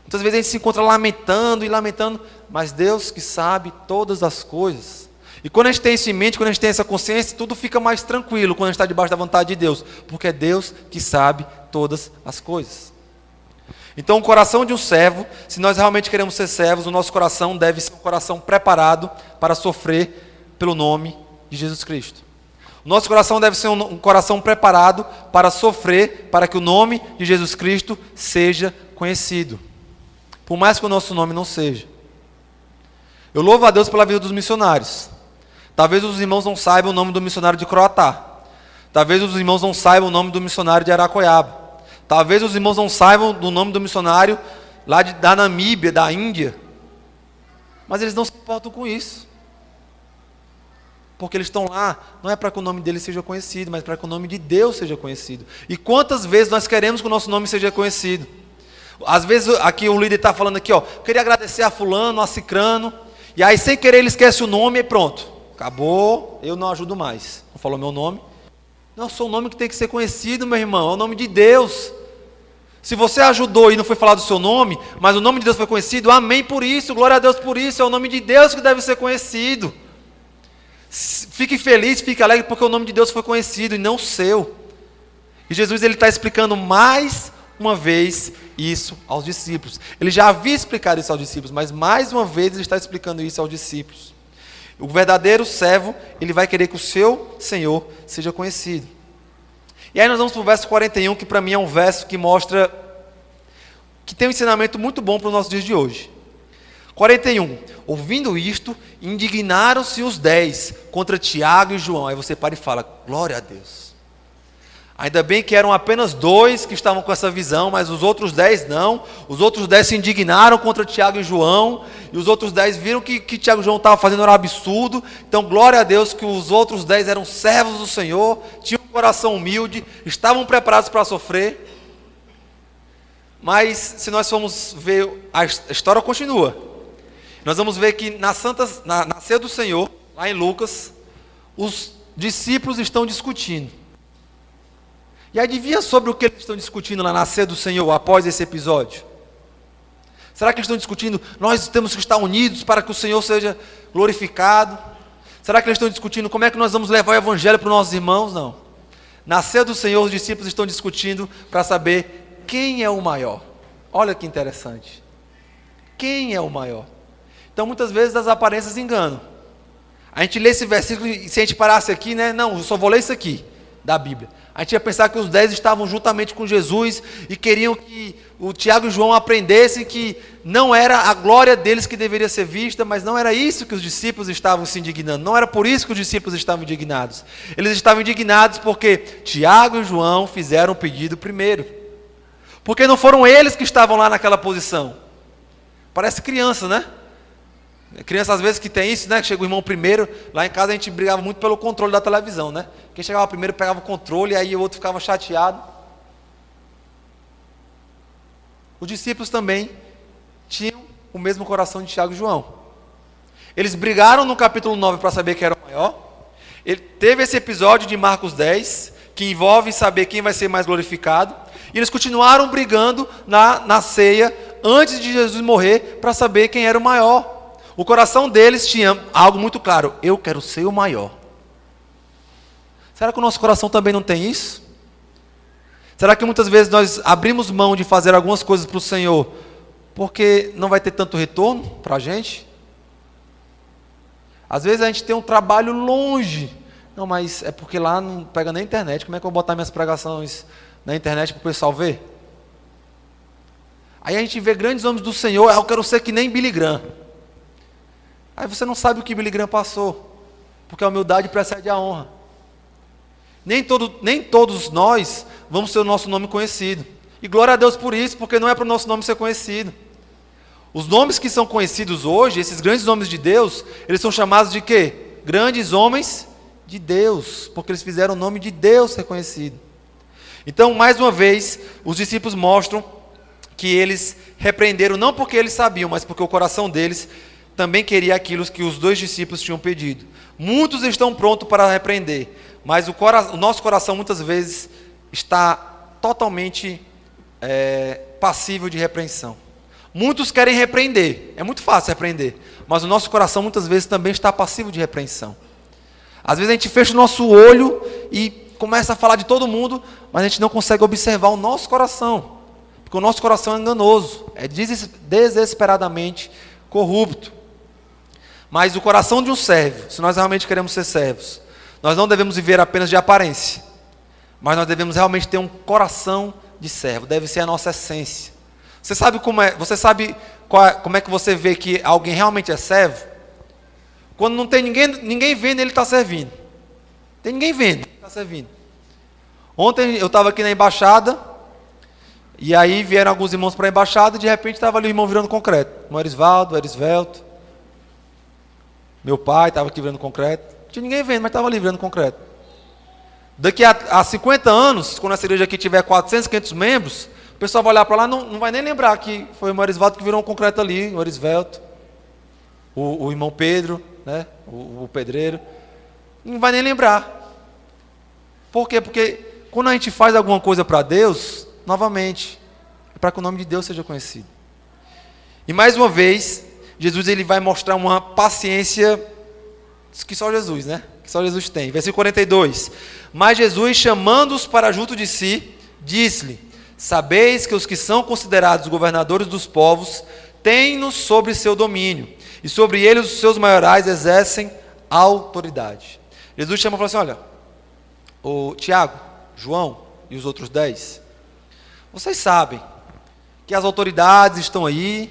Muitas vezes a gente se encontra lamentando, mas Deus que sabe todas as coisas. E quando a gente tem isso em mente, quando a gente tem essa consciência, tudo fica mais tranquilo quando a gente está debaixo da vontade de Deus. Porque é Deus que sabe todas as coisas. Então o coração de um servo, se nós realmente queremos ser servos, o nosso coração deve ser um coração preparado para sofrer pelo nome de Jesus Cristo. O nosso coração deve ser um coração preparado para sofrer, para que o nome de Jesus Cristo seja conhecido. Por mais que o nosso nome não seja. Eu louvo a Deus pela vida dos missionários. Talvez os irmãos não saibam o nome do missionário de Croatá. Talvez os irmãos não saibam o nome do missionário de Aracoiaba. Talvez os irmãos não saibam do nome do missionário lá da Namíbia, da Índia. Mas eles não se importam com isso. Porque eles estão lá, não é para que o nome deles seja conhecido, mas para que o nome de Deus seja conhecido. E quantas vezes nós queremos que o nosso nome seja conhecido? Às vezes aqui o líder está falando aqui, queria agradecer a fulano, a cicrano, e aí sem querer ele esquece o nome e pronto. Acabou, eu não ajudo mais. Não falou meu nome. Não, sou o nome que tem que ser conhecido, meu irmão, é o nome de Deus. Se você ajudou e não foi falado o seu nome, mas o nome de Deus foi conhecido, amém por isso, glória a Deus por isso, é o nome de Deus que deve ser conhecido. Fique feliz, fique alegre, porque o nome de Deus foi conhecido e não o seu. E Jesus está explicando mais uma vez isso aos discípulos. Ele já havia explicado isso aos discípulos, mas mais uma vez ele está explicando isso aos discípulos. O verdadeiro servo, ele vai querer que o seu Senhor seja conhecido. E aí nós vamos para o verso 41, que para mim é um verso que mostra, que tem um ensinamento muito bom para os nossos dias de hoje. 41, ouvindo isto, indignaram-se os 10 contra Tiago e João. Aí você para e fala, glória a Deus. Ainda bem que eram apenas 2 que estavam com essa visão, mas os outros 10 não. Os outros 10 se indignaram contra Tiago e João, e os outros 10 viram que Tiago e João estavam fazendo um absurdo. Então glória a Deus que os outros 10 eram servos do Senhor, tinham um coração humilde, estavam preparados para sofrer. Mas se nós formos ver, a história continua. Nós vamos ver que na ceia do Senhor, lá em Lucas, os discípulos estão discutindo. E adivinha sobre o que eles estão discutindo lá na ceia do Senhor, após esse episódio? Será que eles estão discutindo, nós temos que estar unidos para que o Senhor seja glorificado? Será que eles estão discutindo como é que nós vamos levar o Evangelho para os nossos irmãos? Não. Na ceia do Senhor, os discípulos estão discutindo para saber quem é o maior. Olha que interessante. Quem é o maior? Então, muitas vezes, as aparências enganam. A gente lê esse versículo e se a gente parasse aqui, né? Não, eu só vou ler isso aqui, da Bíblia. A gente ia pensar que os 10 estavam juntamente com Jesus e queriam que o Tiago e João aprendessem que não era a glória deles que deveria ser vista, mas não era isso que os discípulos estavam se indignando. Não era por isso que os discípulos estavam indignados. Eles estavam indignados porque Tiago e João fizeram o pedido primeiro. Porque não foram eles que estavam lá naquela posição. Parece criança, né? Criança às vezes que tem isso, né? Que chega o irmão primeiro. Lá em casa a gente brigava muito pelo controle da televisão, né? Quem chegava primeiro pegava o controle e aí o outro ficava chateado. Os discípulos também tinham o mesmo coração de Tiago e João. Eles brigaram no capítulo 9 para saber quem era o maior. Teve esse episódio de Marcos 10, que envolve saber quem vai ser mais glorificado. E eles continuaram brigando na ceia, antes de Jesus morrer, para saber quem era o maior. O coração deles tinha algo muito claro, eu quero ser o maior. Será que o nosso coração também não tem isso? Será que muitas vezes nós abrimos mão de fazer algumas coisas para o Senhor, porque não vai ter tanto retorno para a gente? Às vezes a gente tem um trabalho longe, não, mas é porque lá não pega nem internet, como é que eu vou botar minhas pregações na internet para o pessoal ver? Aí a gente vê grandes homens do Senhor, eu quero ser que nem Billy Graham. Aí você não sabe o que Billy Graham passou, porque a humildade precede a honra. Nem todos nós vamos ter o nosso nome conhecido. E glória a Deus por isso, porque não é para o nosso nome ser conhecido. Os nomes que são conhecidos hoje, esses grandes nomes de Deus, eles são chamados de quê? Grandes homens de Deus, porque eles fizeram o nome de Deus ser conhecido. Então, mais uma vez, os discípulos mostram que eles repreenderam não porque eles sabiam, mas porque o coração deles também queria aquilo que os 2 discípulos tinham pedido. Muitos estão prontos para repreender, mas o nosso coração muitas vezes está totalmente passível de repreensão. Muitos querem repreender, é muito fácil repreender, mas o nosso coração muitas vezes também está passível de repreensão. Às vezes a gente fecha o nosso olho e começa a falar de todo mundo, mas a gente não consegue observar o nosso coração, porque o nosso coração é enganoso, é desesperadamente corrupto. Mas o coração de um servo, se nós realmente queremos ser servos, nós não devemos viver apenas de aparência, mas nós devemos realmente ter um coração de servo, deve ser a nossa essência. Você sabe como é que você vê que alguém realmente é servo? Quando não tem ninguém vendo, ele está servindo. Tem ninguém vendo, ele está servindo. Ontem eu estava aqui na embaixada, e aí vieram alguns irmãos para a embaixada, e de repente estava ali o irmão virando concreto. O Erisvaldo, o Erisvelto. Meu pai estava aqui virando concreto. Não tinha ninguém vendo, mas estava ali virando concreto. Daqui a 50 anos, quando essa igreja aqui tiver 400, 500 membros, o pessoal vai olhar para lá, não vai nem lembrar que foi o Erisvaldo que virou um concreto ali, o Erisvelto, o irmão Pedro, né? o pedreiro. Não vai nem lembrar. Por quê? Porque quando a gente faz alguma coisa para Deus, novamente, é para que o nome de Deus seja conhecido. E mais uma vez, Jesus ele vai mostrar uma paciência que só Jesus, né? Que só Jesus tem. Versículo 42. Mas Jesus, chamando-os para junto de si, disse-lhe: sabeis que os que são considerados governadores dos povos têm-nos sobre seu domínio, e sobre eles os seus maiorais exercem autoridade. Jesus chama e fala assim: olha, o Tiago, João e os outros 10, vocês sabem que as autoridades estão aí,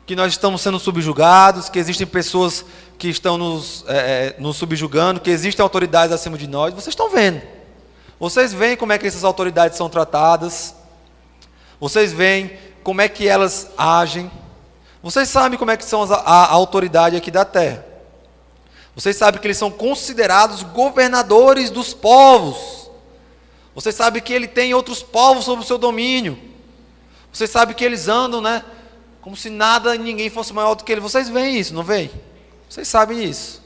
que nós estamos sendo subjugados, que existem pessoas que estão nos subjugando, que existem autoridades acima de nós. Vocês estão vendo. Vocês veem como é que essas autoridades são tratadas. Vocês veem como é que elas agem. Vocês sabem como é que são a autoridade aqui da terra. Vocês sabem que eles são considerados governadores dos povos. Vocês sabem que ele tem outros povos sob o seu domínio. Vocês sabem que eles andam, né, como se nada e ninguém fosse maior do que ele. Vocês veem isso, não veem? Vocês sabem isso.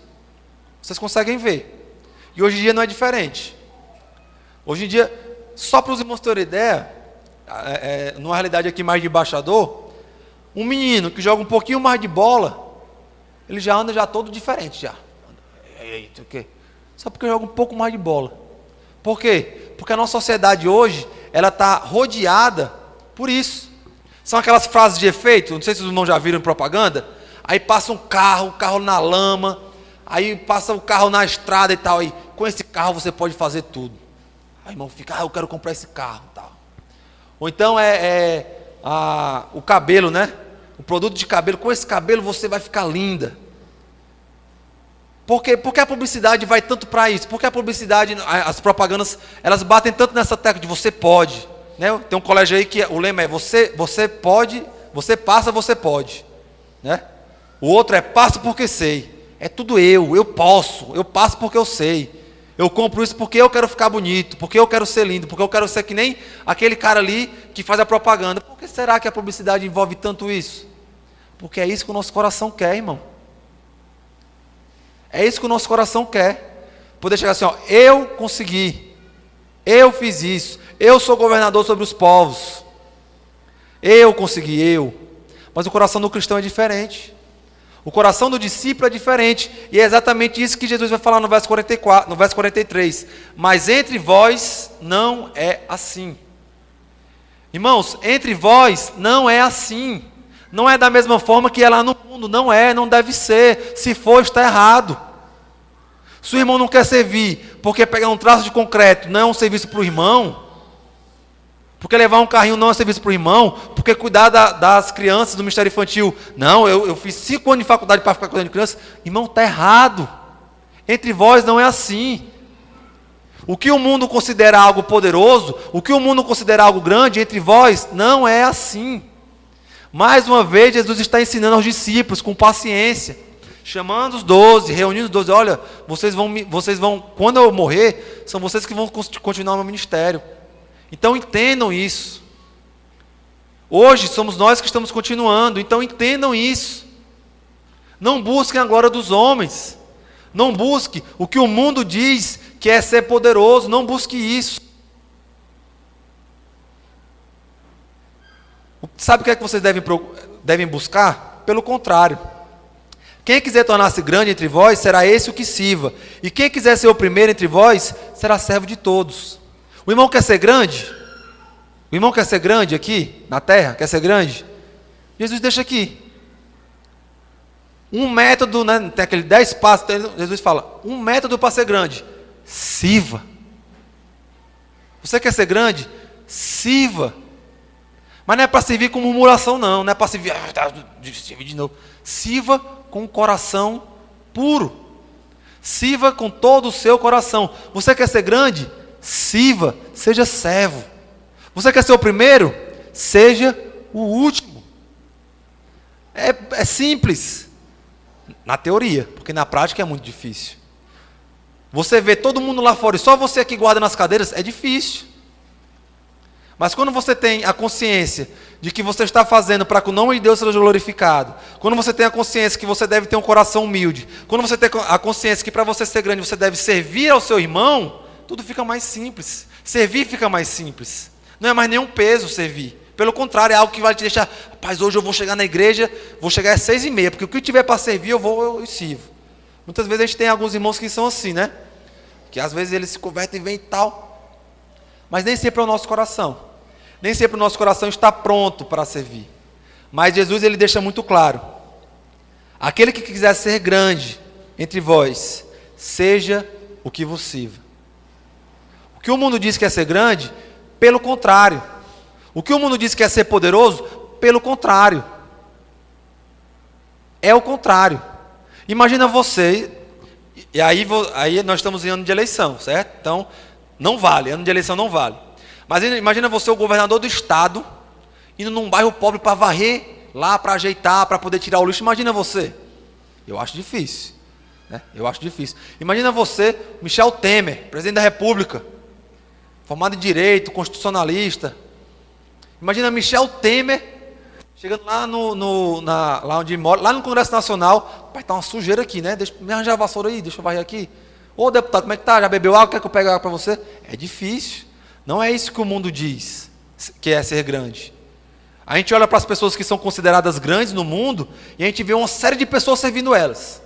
Vocês conseguem ver. E hoje em dia não é diferente. Hoje em dia, só para os irmãos terem ideia, numa realidade aqui mais de embaixador, um menino que joga um pouquinho mais de bola, ele já anda todo diferente já. Eita, o quê? Só porque joga um pouco mais de bola. Por quê? Porque a nossa sociedade hoje, ela está rodeada por isso. São aquelas frases de efeito, não sei se os irmãos já viram em propaganda, aí passa um carro na lama, aí passa o carro na estrada e tal, aí com esse carro você pode fazer tudo. Aí o irmão fica, eu quero comprar esse carro e tal. Ou então o cabelo, né? O produto de cabelo, com esse cabelo você vai ficar linda. Por que a publicidade vai tanto para isso? Porque a publicidade, as propagandas, elas batem tanto nessa tecla de você pode. Né? Tem um colégio aí que o lema é você pode, você passa, você pode. Né? O outro é passo porque sei. É tudo eu posso, eu passo porque eu sei. Eu compro isso porque eu quero ficar bonito, porque eu quero ser lindo, porque eu quero ser que nem aquele cara ali que faz a propaganda. Por que será que a publicidade envolve tanto isso? Porque é isso que o nosso coração quer, irmão. É isso que o nosso coração quer. Poder chegar assim, eu consegui, eu fiz isso, eu sou governador sobre os povos, eu consegui. Mas o coração do cristão é diferente. O coração do discípulo é diferente. E é exatamente isso que Jesus vai falar no verso 44, no verso 43. Mas entre vós não é assim. Irmãos, entre vós não é assim. Não é da mesma forma que é lá no mundo. Não deve ser. Se for, está errado. Se o irmão não quer servir porque pegar um traço de concreto não é um serviço para o irmão, porque levar um carrinho não é serviço para o irmão, porque cuidar das crianças do ministério infantil, não, eu fiz 5 anos de faculdade para ficar cuidando de crianças, irmão, está errado. Entre vós não é assim. O que o mundo considera algo poderoso, o que o mundo considera algo grande, entre vós não é assim. Mais uma vez, Jesus está ensinando aos discípulos com paciência, chamando os 12, reunindo os 12, olha, vocês vão, quando eu morrer, são vocês que vão continuar o meu ministério. Então entendam isso. Hoje somos nós que estamos continuando, então entendam isso. Não busquem a glória dos homens. Não busque o que o mundo diz que é ser poderoso, não busque isso. Sabe o que é que vocês devem buscar? Pelo contrário. Quem quiser tornar-se grande entre vós, será esse o que sirva. E quem quiser ser o primeiro entre vós, será servo de todos. O irmão quer ser grande? O irmão quer ser grande aqui, na terra? Quer ser grande? Jesus deixa aqui. Um método, né, tem aquele 10 passos, Jesus fala, um método para ser grande. Sirva. Você quer ser grande? Sirva. Mas não é para servir com murmuração, não é para servir de novo. Sirva com o coração puro. Sirva com todo o seu coração. Você quer ser grande? Sirva, seja servo. Você quer ser o primeiro? Seja o último. É simples. Na teoria, porque na prática é muito difícil. Você vê todo mundo lá fora e só você aqui guarda nas cadeiras, é difícil. Mas quando você tem a consciência de que você está fazendo para que o nome de Deus seja glorificado, quando você tem a consciência que você deve ter um coração humilde, quando você tem a consciência que para você ser grande você deve servir ao seu irmão, tudo fica mais simples. Servir fica mais simples. Não é mais nenhum peso servir. Pelo contrário, é algo que vai te deixar, rapaz, hoje eu vou chegar na igreja, vou chegar às 6h30, porque o que tiver para servir eu sirvo. Muitas vezes a gente tem alguns irmãos que são assim, né? Que às vezes eles se convertem e vêm e tal. Mas nem sempre é o nosso coração. Nem sempre o nosso coração está pronto para servir. Mas Jesus ele deixa muito claro. Aquele que quiser ser grande entre vós, seja o que vos sirva. O que o mundo diz que é ser grande, pelo contrário. O que o mundo diz que é ser poderoso, pelo contrário. É o contrário. Imagina você, e aí nós estamos em ano de eleição, certo? Então, não vale, ano de eleição não vale. Mas imagina você, o governador do estado, indo num bairro pobre para varrer lá, para ajeitar, para poder tirar o lixo. Imagina você. Eu acho difícil. Né? Eu acho difícil. Imagina você, Michel Temer, presidente da República, formado em direito, constitucionalista. Imagina Michel Temer chegando lá lá onde mora, lá no Congresso Nacional. Pai, tá uma sujeira aqui, né? Deixa me arranjar a vassoura aí, deixa eu varrer aqui. Ô deputado, como é que tá? Já bebeu água? Quer que eu pegue água para você? É difícil. Não é isso que o mundo diz que é ser grande. A gente olha para as pessoas que são consideradas grandes no mundo e a gente vê uma série de pessoas servindo elas.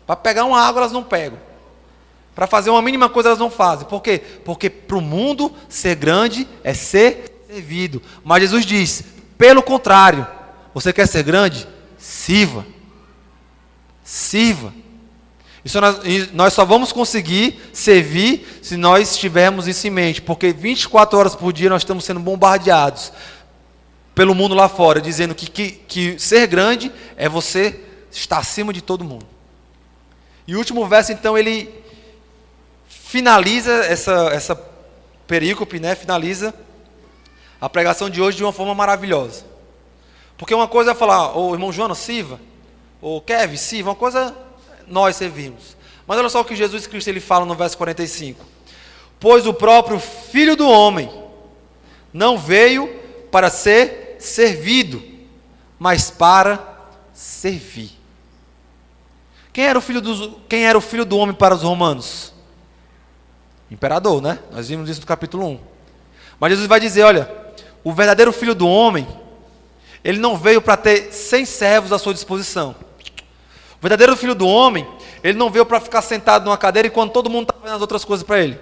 Para pegar uma água elas não pegam. Para fazer uma mínima coisa elas não fazem. Por quê? Porque para o mundo ser grande é ser servido. Mas Jesus diz, pelo contrário, você quer ser grande? Sirva. Sirva. Nós só vamos conseguir servir se nós tivermos isso em mente. Porque 24 horas por dia nós estamos sendo bombardeados pelo mundo lá fora, dizendo que ser grande é você estar acima de todo mundo. E o último verso, então, ele finaliza essa perícope, né? Finaliza a pregação de hoje de uma forma maravilhosa. Porque uma coisa é falar, ô irmão Jonas, sirva, ô Kevin, sirva, uma coisa nós servimos. Mas olha só o que Jesus Cristo ele fala no verso 45. Pois o próprio Filho do Homem não veio para ser servido, mas para servir. Quem era o filho do homem para os romanos? Imperador, né? Nós vimos isso no capítulo 1. Mas Jesus vai dizer, olha, o verdadeiro filho do homem, ele não veio para ter 100 servos à sua disposição. O verdadeiro filho do homem, ele não veio para ficar sentado numa cadeira enquanto todo mundo está fazendo as outras coisas para ele.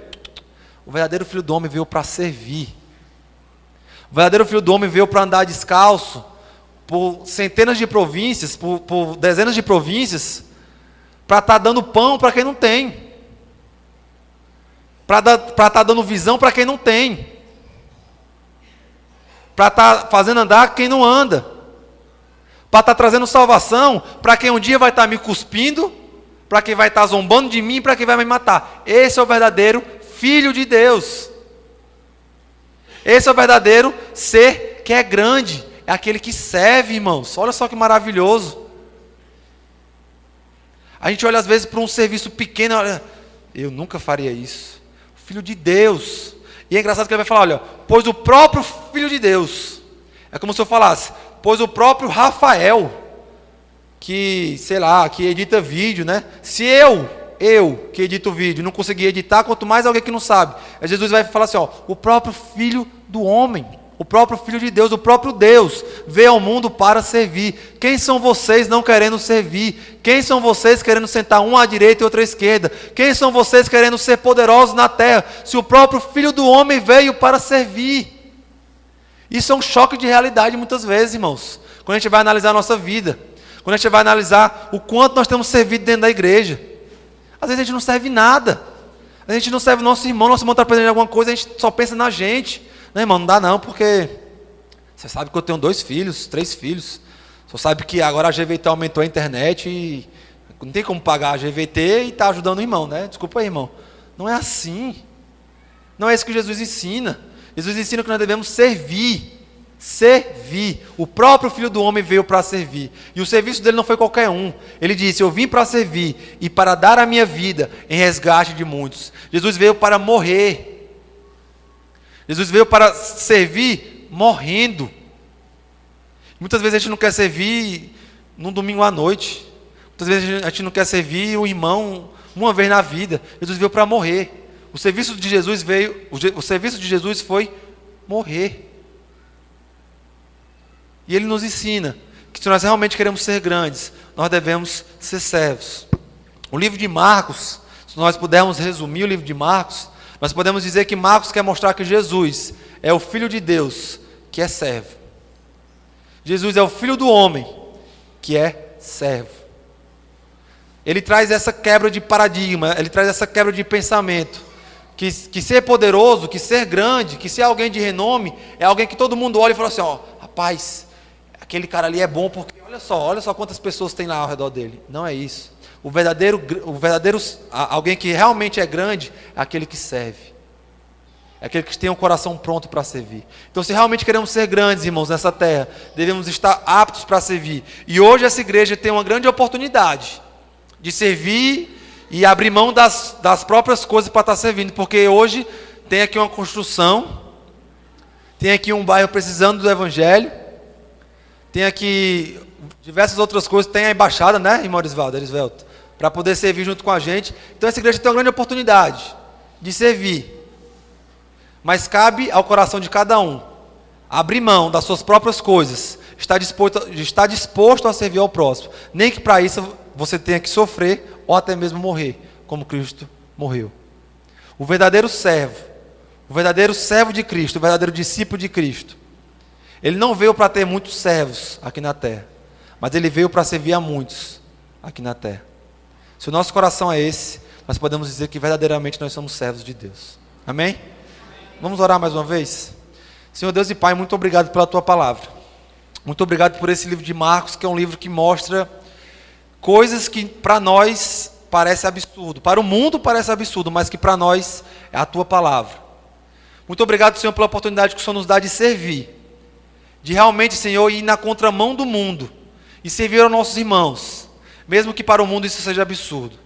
O verdadeiro filho do homem veio para servir. O verdadeiro filho do homem veio para andar descalço por centenas de províncias, por dezenas de províncias, para estar dando pão para quem não tem, para estar dando visão para quem não tem, para estar fazendo andar quem não anda, para estar trazendo salvação para quem um dia vai estar me cuspindo, para quem vai estar zombando de mim, para quem vai me matar. Esse é o verdadeiro Filho de Deus. Esse é o verdadeiro ser que é grande, é aquele que serve, irmãos. Olha só que maravilhoso. A gente olha às vezes para um serviço pequeno, olha, eu nunca faria isso. Filho de Deus. E é engraçado que ele vai falar, olha, pois o próprio Filho de Deus. É como se eu falasse, pois o próprio Rafael, que, sei lá, que edita vídeo, né? Se eu que edito vídeo, não consegui editar, quanto mais alguém que não sabe. Aí Jesus vai falar assim, ó, o próprio Filho do homem, o próprio Filho de Deus, o próprio Deus, veio ao mundo para servir. Quem são vocês não querendo servir? Quem são vocês querendo sentar um à direita e outro à esquerda? Quem são vocês querendo ser poderosos na terra? Se o próprio Filho do homem veio para servir. Isso é um choque de realidade muitas vezes, irmãos. Quando a gente vai analisar a nossa vida. Quando a gente vai analisar o quanto nós temos servido dentro da igreja. Às vezes a gente não serve nada. A gente não serve o nosso irmão está precisando de alguma coisa, a gente só pensa na gente. Não, irmão, não dá não, porque você sabe que eu tenho 2 filhos, 3 filhos. Você sabe que agora a GVT aumentou a internet e não tem como pagar a GVT e está ajudando o irmão, né? Desculpa aí, irmão. Não é assim. Não é isso que Jesus ensina. Jesus ensina que nós devemos servir. Servir. O próprio Filho do homem veio para servir. E o serviço dele não foi qualquer um. Ele disse, eu vim para servir e para dar a minha vida em resgate de muitos. Jesus veio para morrer. Jesus veio para servir morrendo. Muitas vezes a gente não quer servir num domingo à noite. Muitas vezes a gente não quer servir o irmão uma vez na vida. Jesus veio para morrer. O serviço de Jesus foi morrer. E ele nos ensina que se nós realmente queremos ser grandes, nós devemos ser servos. O livro de Marcos, se nós pudermos resumir o livro de Marcos, nós podemos dizer que Marcos quer mostrar que Jesus é o Filho de Deus, que é servo. Jesus é o Filho do homem, que é servo. ele traz essa quebra de paradigma, ele traz essa quebra de pensamento. Que ser poderoso, que ser grande, que ser alguém de renome, é alguém que todo mundo olha e fala assim, ó, rapaz, aquele cara ali é bom porque olha só quantas pessoas tem lá ao redor dele. Não é isso. O verdadeiro alguém que realmente é grande, é aquele que serve. É aquele que tem um coração pronto para servir. Então, se realmente queremos ser grandes, irmãos, nessa terra, devemos estar aptos para servir. E hoje essa igreja tem uma grande oportunidade de servir e abrir mão das próprias coisas para estar servindo. Porque hoje tem aqui uma construção, tem aqui um bairro precisando do evangelho, tem aqui diversas outras coisas, tem a embaixada, né, irmão Erisvelto, para poder servir junto com a gente. Então essa igreja tem uma grande oportunidade de servir. Mas cabe ao coração de cada um abrir mão das suas próprias coisas, estar disposto a servir ao próximo. Nem que para isso você tenha que sofrer ou até mesmo morrer, como Cristo morreu. O verdadeiro servo de Cristo, o verdadeiro discípulo de Cristo, ele não veio para ter muitos servos aqui na terra, mas ele veio para servir a muitos aqui na terra. Se o nosso coração é esse, nós podemos dizer que verdadeiramente nós somos servos de Deus. Amém? Vamos orar mais uma vez? Senhor Deus e Pai, muito obrigado pela Tua palavra. Muito obrigado por esse livro de Marcos, que é um livro que mostra coisas que para nós parece absurdo. Para o mundo parece absurdo, mas que para nós é a Tua palavra. Muito obrigado, Senhor, pela oportunidade que o Senhor nos dá de servir. De realmente, Senhor, ir na contramão do mundo e servir aos nossos irmãos, mesmo que para o mundo isso seja absurdo.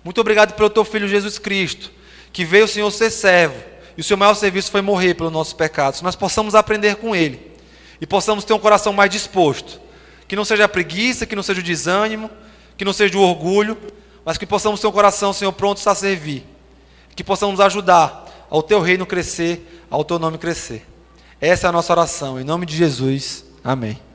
Muito obrigado pelo Teu Filho Jesus Cristo, que veio, Senhor, ser servo. E o seu maior serviço foi morrer pelos nossos pecados. Que nós possamos aprender com Ele. E possamos ter um coração mais disposto. Que não seja a preguiça, que não seja o desânimo, que não seja o orgulho, mas que possamos ter um coração, Senhor, pronto a servir. Que possamos ajudar ao Teu reino crescer, ao Teu nome crescer. Essa é a nossa oração. Em nome de Jesus. Amém.